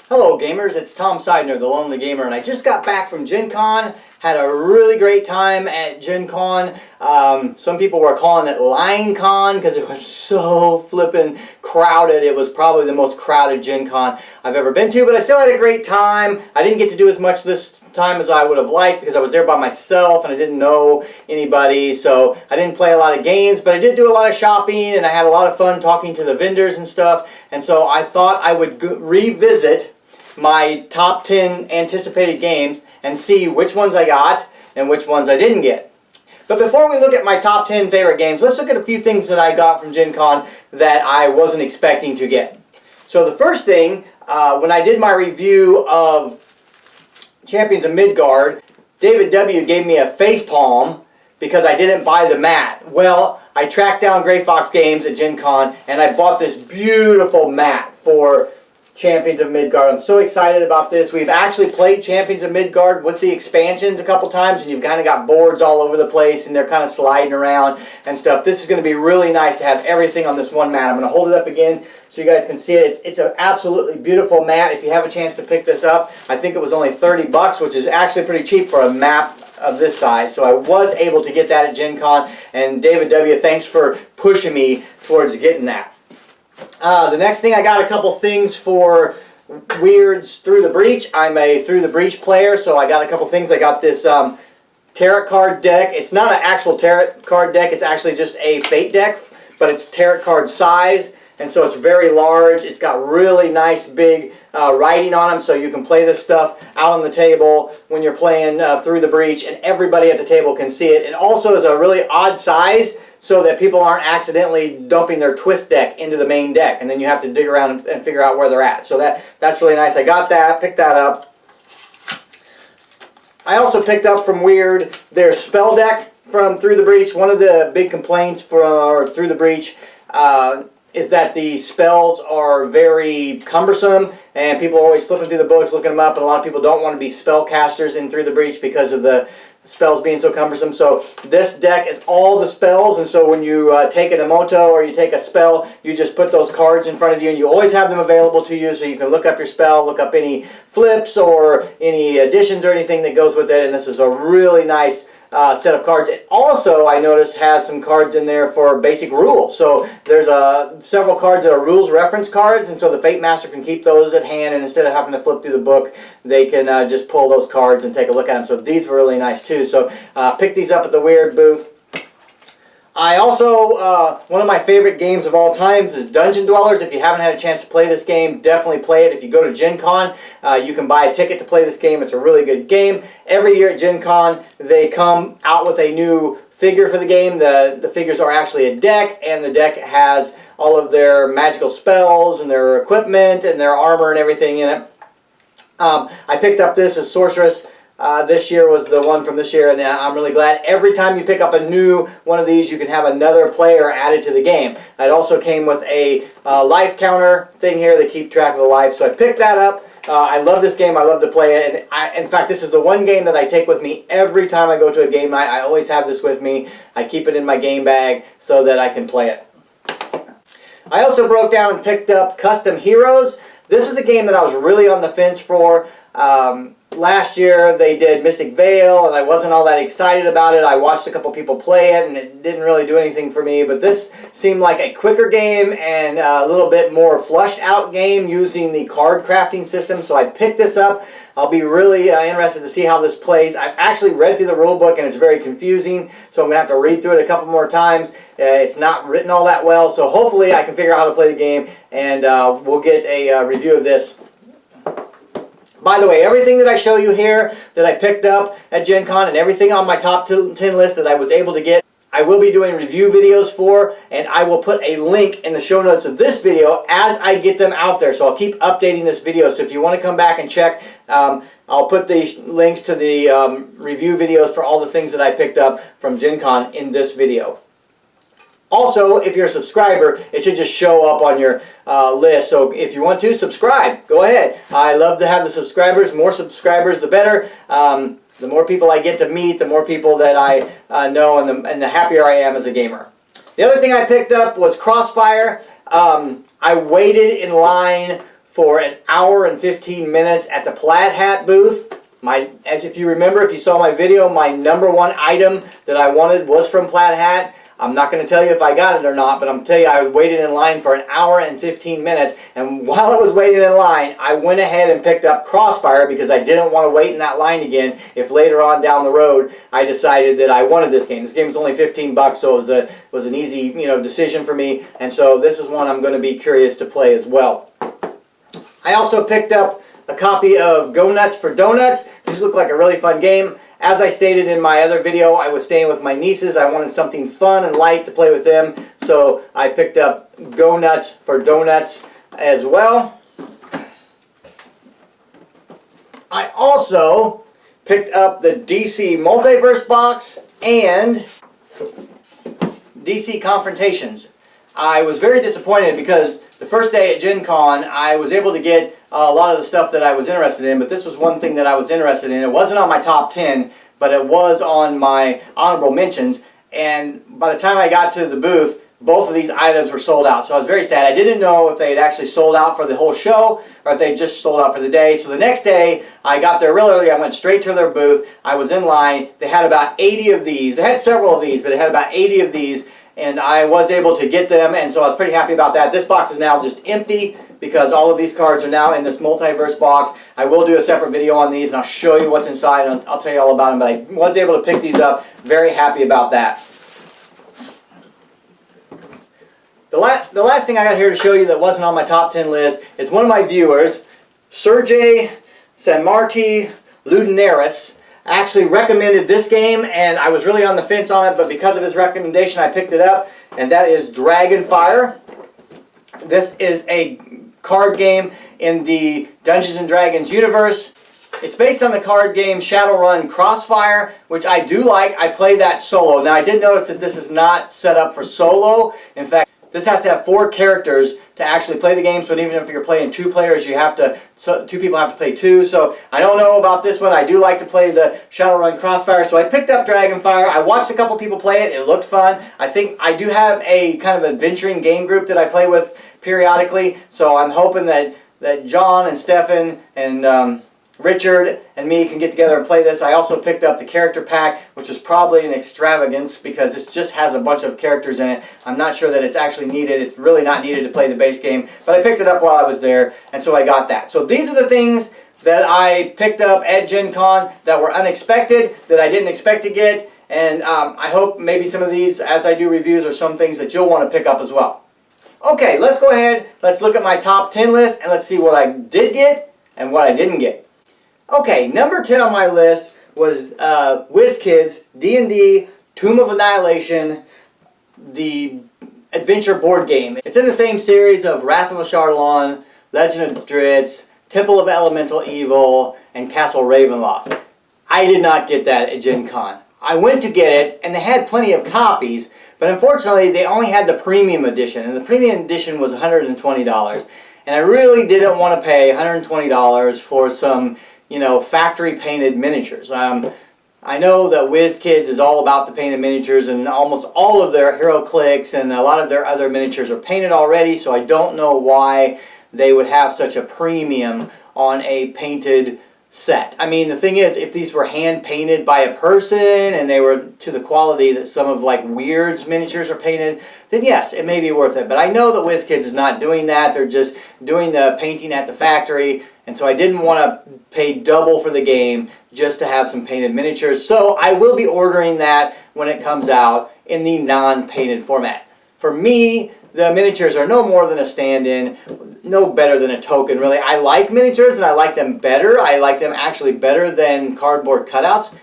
Hello gamers, it's Tom Seidner, the Lonely Gamer, and I just got back from Gen Con. Had a really great time at Gen Con. Some people were calling it Line Con because it was so flippin' crowded. It was probably the most crowded Gen Con I've ever been to, but I still had a great time. I didn't get to do as much this time as I would have liked because I was there by myself and I didn't know anybody, so I didn't play a lot of games, but I did do a lot of shopping and I had a lot of fun talking to the vendors and stuff, and so I thought I would revisit my top 10 anticipated games and see which ones I got and which ones I didn't get. But before we look at my top 10 favorite games, let's look at a few things that I got from Gen Con that I wasn't expecting to get. So the first thing, when I did my review of Champions of Midgard, David W. gave me a facepalm because I didn't buy the mat. Well, I tracked down Gray Fox Games at Gen Con and I bought this beautiful mat for Champions of Midgard. I'm so excited about this. We've actually played Champions of Midgard with the expansions a couple times, and you've kind of got boards all over the place and they're kind of sliding around and stuff. This is going to be really nice to have everything on this one mat. I'm going to hold it up again so you guys can see it. It's an absolutely beautiful mat. If you have a chance to pick this up, I think it was only 30 bucks, which is actually pretty cheap for a mat of this size. So I was able to get that at Gen Con, and David W., thanks for pushing me towards getting that. The next thing, I got a couple things for Weird's Through the Breach. I'm a Through the Breach player, so I got a couple things. I got this tarot card deck. It's not an actual tarot card deck, it's actually just a fate deck, but it's tarot card size, and so it's very large. It's got really nice big writing on them, so you can play this stuff out on the table when you're playing Through the Breach, and everybody at the table can see it. It also is a really odd size, so that people aren't accidentally dumping their twist deck into the main deck, and then you have to dig around and figure out where they're at. So that's really nice. I got that, picked that up. I also picked up from Weird their spell deck from Through the Breach. One of the big complaints for Through the Breach is that the spells are very cumbersome, and people are always flipping through the books, looking them up, and a lot of people don't want to be spellcasters in Through the Breach because of the spells being so cumbersome. So this deck is all the spells, and so when you take an Emoto or you take a spell, you just put those cards in front of you, and you always have them available to you, so you can look up your spell, look up any flips or any additions or anything that goes with it, and this is a really nice set of cards. It also, I noticed, has some cards in there for basic rules. So there's several cards that are rules reference cards, and so the Fate Master can keep those at hand, and instead of having to flip through the book, they can just pull those cards and take a look at them. So these were really nice too. So pick these up at the Weird booth. I also, one of my favorite games of all times is Dungeon Dwellers. If you haven't had a chance to play this game, definitely play it. If you go to Gen Con, you can buy a ticket to play this game. It's a really good game. Every year at Gen Con, they come out with a new figure for the game. The figures are actually a deck, and the deck has all of their magical spells and their equipment and their armor and everything in it. I picked up this as Sorceress. This year was the one from this year, and I'm really glad. Every time you pick up a new one of these, you can have another player added to the game. It also came with a life counter thing here that keep track of the life, so I picked that up. I love this game. I love to play it, and in fact, this is the one game that I take with me every time I go to a game night. I always have this with me. I keep it in my game bag so that I can play it. I also broke down and picked up Custom Heroes. This was a game that I was really on the fence for. Last year they did Mystic Vale, and I wasn't all that excited about it. I watched a couple people play it, and it didn't really do anything for me. But this seemed like a quicker game and a little bit more flushed out game using the card crafting system. So I picked this up. I'll be really interested to see how this plays. I've actually read through the rule book, and it's very confusing, so I'm going to have to read through it a couple more times. It's not written all that well, so hopefully I can figure out how to play the game, and we'll get a review of this. By the way, everything that I show you here that I picked up at Gen Con and everything on my top 10 list that I was able to get, I will be doing review videos for, and I will put a link in the show notes of this video as I get them out there. So I'll keep updating this video. So if you want to come back and check, I'll put the links to the review videos for all the things that I picked up from Gen Con in this video. Also, if you're a subscriber, it should just show up on your list. So if you want to subscribe, go ahead. I love to have the subscribers. More subscribers, the better. The more people I get to meet, the more people that I know, and the happier I am as a gamer. The other thing I picked up was Crossfire. I waited in line for an hour and 15 minutes at the Plaid Hat booth. As if you remember, if you saw my video, my #1 item that I wanted was from Plaid Hat. I'm not going to tell you if I got it or not, but I'm going to tell you I waited in line for an hour and 15 minutes, and while I was waiting in line, I went ahead and picked up Crossfire because I didn't want to wait in that line again if later on down the road I decided that I wanted this game. This game was only 15 bucks, so it was an easy, decision for me, and so this is one I'm going to be curious to play as well. I also picked up a copy of Go Nuts for Donuts. This looked like a really fun game. As I stated in my other video, I was staying with my nieces. I wanted something fun and light to play with them, so I picked up Go Nuts for Donuts as well. I also picked up the DC Multiverse box and DC Confrontations. I was very disappointed because the first day at Gen Con, I was able to get a lot of the stuff that I was interested in, but this was one thing that I was interested in. It wasn't on my top 10, but it was on my honorable mentions, and by the time I got to the booth, both of these items were sold out, so I was very sad. I didn't know if they had actually sold out for the whole show, or if they just sold out for the day. So the next day, I got there real early. I went straight to their booth. I was in line. They had about 80 of these. They had several of these, but they had about 80 of these, and I was able to get them, and so I was pretty happy about that. This box is now just empty because all of these cards are now in this Multiverse box. I will do a separate video on these, and I'll show you what's inside, and I'll tell you all about them, but I was able to pick these up. Very happy about that. The last thing I got here to show you that wasn't on my top 10 list is one of my viewers, Sergey Sanmarti Ludinaris, actually recommended this game, and I was really on the fence on it, but because of his recommendation I picked it up, and that is Dragonfire. This is a card game in the Dungeons & Dragons universe. It's based on the card game Shadowrun Crossfire, which I do like. I play that solo. Now I did notice that this is not set up for solo. In fact, this has to have 4 characters to actually play the game, so even if you're playing 2 players, two people have to play 2. So I don't know about this one. I do like to play the Shadowrun Crossfire, so I picked up Dragonfire. I watched a couple people play it. It looked fun. I think I do have a kind of adventuring game group that I play with periodically, so I'm hoping that John and Stefan and Richard and me can get together and play this. I also picked up the character pack, which is probably an extravagance because this just has a bunch of characters in it. I'm not sure that it's actually needed. It's really not needed to play the base game, but I picked it up while I was there, and so I got that. So these are the things that I picked up at Gen Con that were unexpected, that I didn't expect to get, and I hope maybe some of these, as I do reviews, are some things that you'll want to pick up as well. Okay, let's go ahead, let's look at my top 10 list, and let's see what I did get and what I didn't get. Okay, number 10 on my list was WizKids D&D Tomb of Annihilation, the adventure board game. It's in the same series of Wrath of Ashardalon, Legend of Drizzt, Temple of Elemental Evil, and Castle Ravenloft. I did not get that at Gen Con. I went to get it, and they had plenty of copies, but unfortunately they only had the premium edition, and the premium edition was $120. And I really didn't want to pay $120 for some, factory painted miniatures. I know that WizKids is all about the painted miniatures, and almost all of their HeroClix and a lot of their other miniatures are painted already, so I don't know why they would have such a premium on a painted set. I mean, the thing is, if these were hand painted by a person and they were to the quality that some of Weird's miniatures are painted, then yes, it may be worth it. But I know that WizKids is not doing that. They're just doing the painting at the factory, and so I didn't want to pay double for the game just to have some painted miniatures. So I will be ordering that when it comes out in the non-painted format. For me, the miniatures are no more than a stand-in, no better than a token, really. I like miniatures, and I like them better. I like them actually better than cardboard cutouts.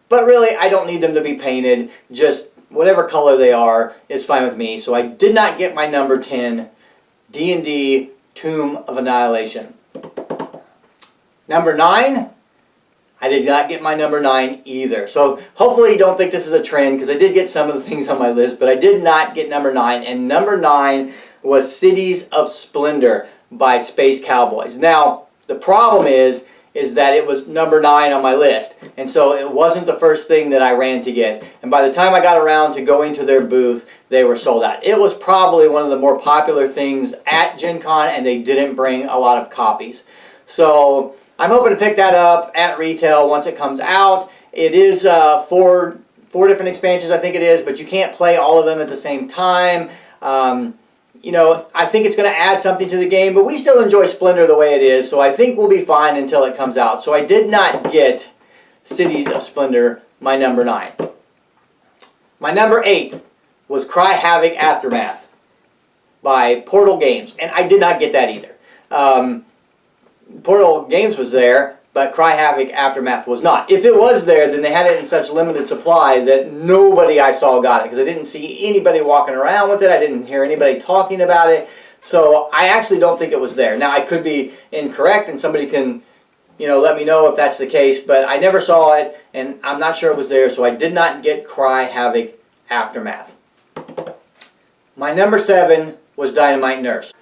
But really, I don't need them to be painted. Just whatever color they are is fine with me. So I did not get my number 10, D&D Tomb of Annihilation. Number 9, I did not get my number 9 either. So hopefully you don't think this is a trend, because I did get some of the things on my list, but I did not get number 9. And number 9 was Cities of Splendor by Space Cowboys. Now, the problem is that it was number 9 on my list, and so it wasn't the first thing that I ran to get. And by the time I got around to going to their booth, they were sold out. It was probably one of the more popular things at Gen Con, and they didn't bring a lot of copies. So I'm hoping to pick that up at retail once it comes out. It is four different expansions, I think it is, but you can't play all of them at the same time. You know, I think it's going to add something to the game, but we still enjoy Splendor the way it is, so I think we'll be fine until it comes out. So I did not get Cities of Splendor, my number 9. My number 8 was Cry-Havoc Aftermath by Portal Games, and I did not get that either. Portal Games was there, but Cry-Havoc Aftermath was not. If it was there, then they had it in such limited supply that nobody I saw got it, because I didn't see anybody walking around with it. I didn't hear anybody talking about it. So I actually don't think it was there. Now, I could be incorrect, and somebody can, you know, let me know if that's the case, but I never saw it, and I'm not sure it was there, so I did not get Cry-Havoc Aftermath. My number 7 was Dynamite Nurse.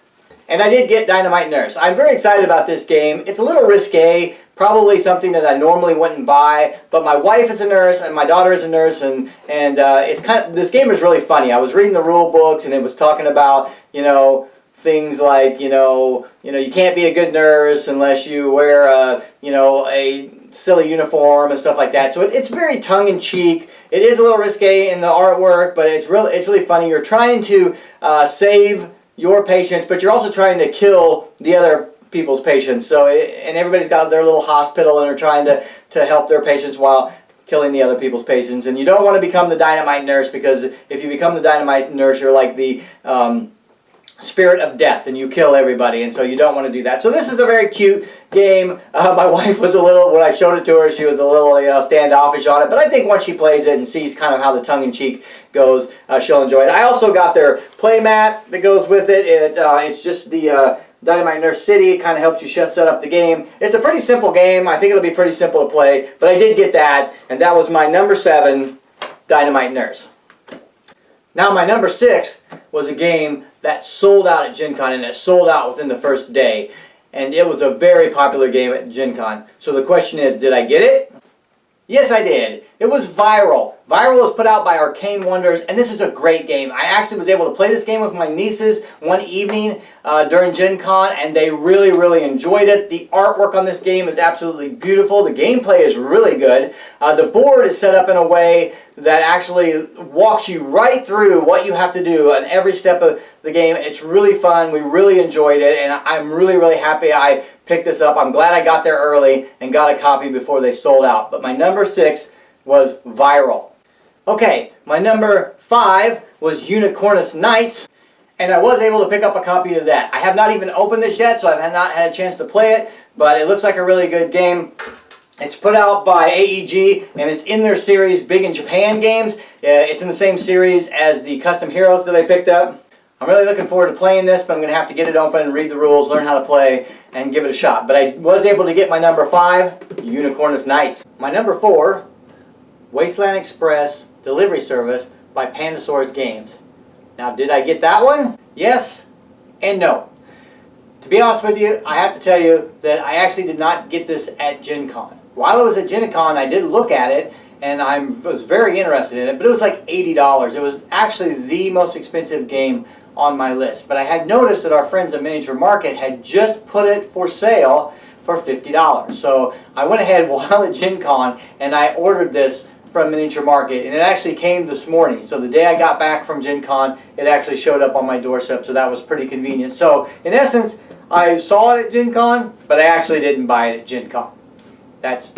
And I did get Dynamite Nurse. I'm very excited about this game. It's a little risque, probably something that I normally wouldn't buy, but my wife is a nurse and my daughter is a nurse, and it's kind of, this game is really funny. I was reading the rule books and it was talking about, you know, things like, you know, you can't be a good nurse unless you wear a silly uniform and stuff like that. So it's very tongue-in-cheek. It is a little risque in the artwork, but it's really funny. You're trying to save your patients, but you're also trying to kill the other people's patients. So, and everybody's got their little hospital and they're trying to help their patients while killing the other people's patients. And you don't want to become the Dynamite Nurse, because if you become the Dynamite Nurse, you're like the spirit of death and you kill everybody, and so you don't want to do that. So this is a very cute game. My wife was a little, when I showed it to her, she was a little, you know, standoffish on it, but I think once she plays it and sees kind of how the tongue-in-cheek goes, she'll enjoy it. I also got their play mat that goes with it. It's just the Dynamite Nurse City. It kind of helps you set up the game. It's a pretty simple game. I think it'll be pretty simple to play, but I did get that, and that was my number 7, Dynamite Nurse. Now my number 6 was a game that sold out at Gen Con, and it sold out within the first day. And it was a very popular game at Gen Con. So the question is, did I get it? Yes, I did. It was Viral. Viral was put out by Arcane Wonders, and this is a great game. I actually was able to play this game with my nieces one evening during Gen Con, and they really enjoyed it. The artwork on this game is absolutely beautiful. The gameplay is really good. The board is set up in a way that actually walks you right through what you have to do on every step of the game. It's really fun. We really enjoyed it, and I'm really happy I picked this up. I'm glad I got there early and got a copy before they sold out. But my number 6 was Viral. Okay, my number 5 was Unicornus Nights, and I was able to pick up a copy of that. I have not even opened this yet, so I've not had a chance to play it, but it looks like a really good game. It's put out by AEG, and it's in their series Big in Japan games. It's in the same series as the Custom Heroes that I picked up. I'm really looking forward to playing this, but I'm going to have to get it open, read the rules, learn how to play, and give it a shot. But I was able to get my number 5, Unicornus Nights. My number 4, Wasteland Express Delivery Service by Pandasaurus Games. Now, did I get that one? Yes and no. To be honest with you, I have to tell you that I actually did not get this at Gen Con. While I was at Gen Con, I did look at it, and I was very interested in it, but it was like $80. It was actually the most expensive game on my list. But I had noticed that our friends at Miniature Market had just put it for sale for $50. So I went ahead while at Gen Con and I ordered this from Miniature Market, and it actually came this morning. So the day I got back from Gen Con, it actually showed up on my doorstep, so that was pretty convenient. So in essence, I saw it at Gen Con, but I actually didn't buy it at Gen Con. That's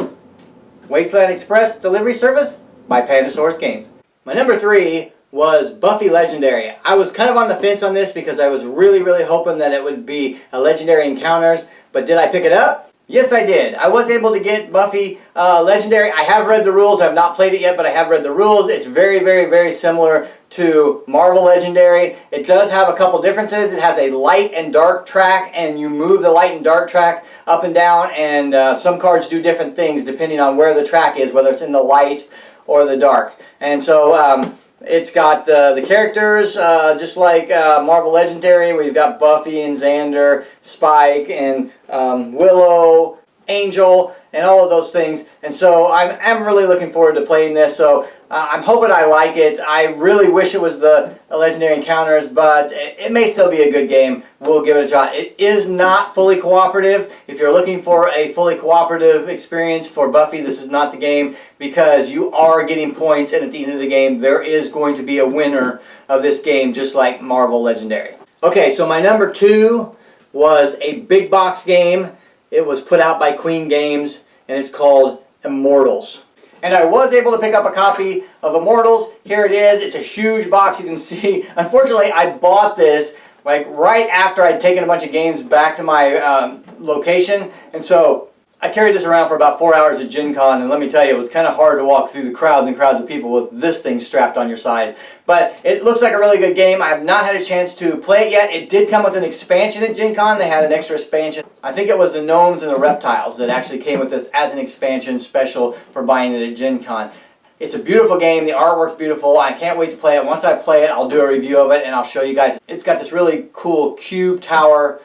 Wasteland Express Delivery Service by Pandasaurus Games. My number 3 was Buffy Legendary. I was kind of on the fence on this because I was really hoping that it would be a Legendary Encounters, but did I pick it up? Yes, I did. I was able to get Buffy Legendary. I have read the rules. I have not played it yet, but I have read the rules. It's very similar to Marvel Legendary. It does have a couple differences. It has a light and dark track, and you move the light and dark track up and down, and some cards do different things depending on where the track is, whether it's in the light or the dark. And so it's got the characters just like Marvel Legendary. We've got Buffy and Xander, Spike and Willow, Angel, and all of those things. And so I'm really looking forward to playing this. So I'm hoping I like it. I really wish it was the Legendary Encounters, but it may still be a good game. We'll give it a shot. It is not fully cooperative. If you're looking for a fully cooperative experience for Buffy, this is not the game, because you are getting points, and at the end of the game there is going to be a winner of this game, just like Marvel Legendary. Okay, so my number 2 was a big box game. It was put out by Queen Games, and it's called Immortals. And I was able to pick up a copy of Immortals. Here it is. It's a huge box, you can see. Unfortunately, I bought this like right after I'd taken a bunch of games back to my location, and so I carried this around for about 4 hours at Gen Con, and let me tell you, it was kind of hard to walk through the crowds and crowds of people with this thing strapped on your side. But it looks like a really good game. I have not had a chance to play it yet. It did come with an expansion at Gen Con. They had an extra expansion. I think it was the Gnomes and the Reptiles that actually came with this as an expansion special for buying it at Gen Con. It's a beautiful game. The artwork's beautiful. I can't wait to play it. Once I play it, I'll do a review of it, and I'll show you guys. It's got this really cool cube tower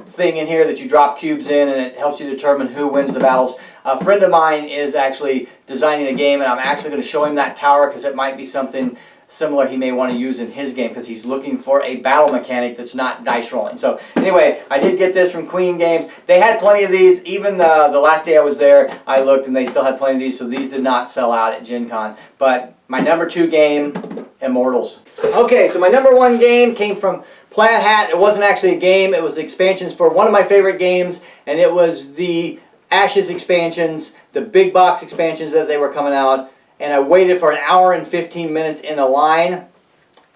thing in here that you drop cubes in, and it helps you determine who wins the battles. A friend of mine is actually designing a game, and I'm actually going to show him that tower because it might be something similar he may want to use in his game, because he's looking for a battle mechanic that's not dice rolling. So anyway, I did get this from Queen Games. They had plenty of these. Even the last day I was there, I looked and they still had plenty of these, so these did not sell out at Gen Con. But my number 2 game, Immortals. Okay, so my number 1 game came from Plaid Hat. It wasn't actually a game, it was the expansions for one of my favorite games, and it was the Ashes expansions, the big box expansions that they were coming out. And I waited for 1 hour and 15 minutes in a line.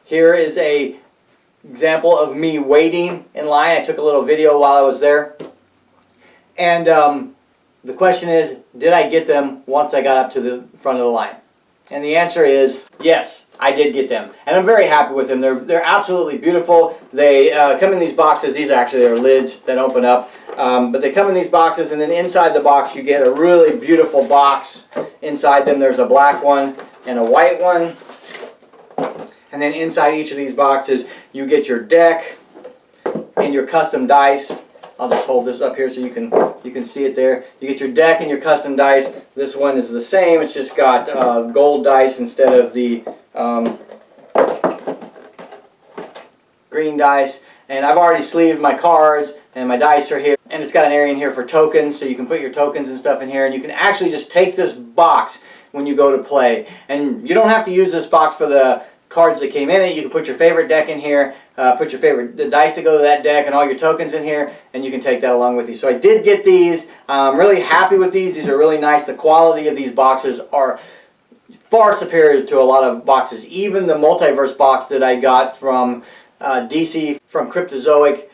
Here is a example of me waiting in line. I took a little video while I was there. And the question is, did I get them once I got up to the front of the line? And the answer is yes, I did get them. And I'm very happy with them. They're absolutely beautiful. They come in these boxes. These actually are lids that open up. But they come in these boxes, and then inside the box you get a really beautiful box. Inside them there's a black one and a white one. And then inside each of these boxes you get your deck and your custom dice. I'll just hold this up here so you can see it there. You get your deck and your custom dice. This one is the same. It's just got gold dice instead of the green dice. And I've already sleeved my cards, and my dice are here. And it's got an area in here for tokens, so you can put your tokens and stuff in here. And you can actually just take this box when you go to play. And you don't have to use this box for the cards that came in it. You can put your favorite deck in here, put your favorite the dice that go to that deck, and all your tokens in here, and you can take that along with you. So I did get these. I'm really happy with these. These are really nice. The quality of these boxes are far superior to a lot of boxes. Even the Multiverse box that I got from DC, from Cryptozoic,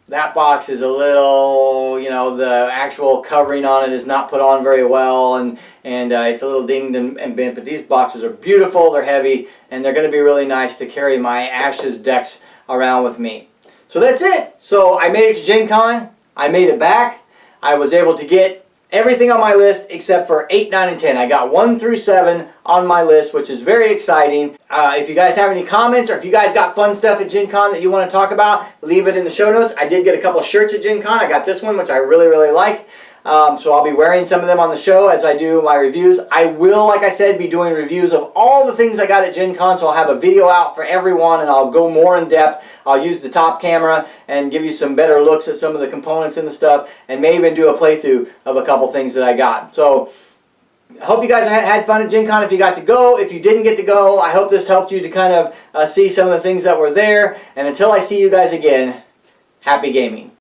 that box is a little, you know, the actual covering on it is not put on very well, and it's a little dinged and bent, but these boxes are beautiful, they're heavy, and they're going to be really nice to carry my Ashes decks around with me. So that's it. So I made it to Gen Con, I made it back, I was able to get everything on my list except for 8, 9, and 10. I got 1 through 7 on my list, which is very exciting. If you guys have any comments, or if you guys got fun stuff at Gen Con that you want to talk about, leave it in the show notes. I did get a couple shirts at Gen Con. I got this one, which I really, really like. So I'll be wearing some of them on the show as I do my reviews. I will, like I said, be doing reviews of all the things I got at Gen Con, so I'll have a video out for everyone, and I'll go more in depth. I'll use the top camera and give you some better looks at some of the components and the stuff, and may even do a playthrough of a couple things that I got. So I hope you guys had fun at Gen Con if you got to go. If you didn't get to go, I hope this helped you to kind of see some of the things that were there. And until I see you guys again, happy gaming.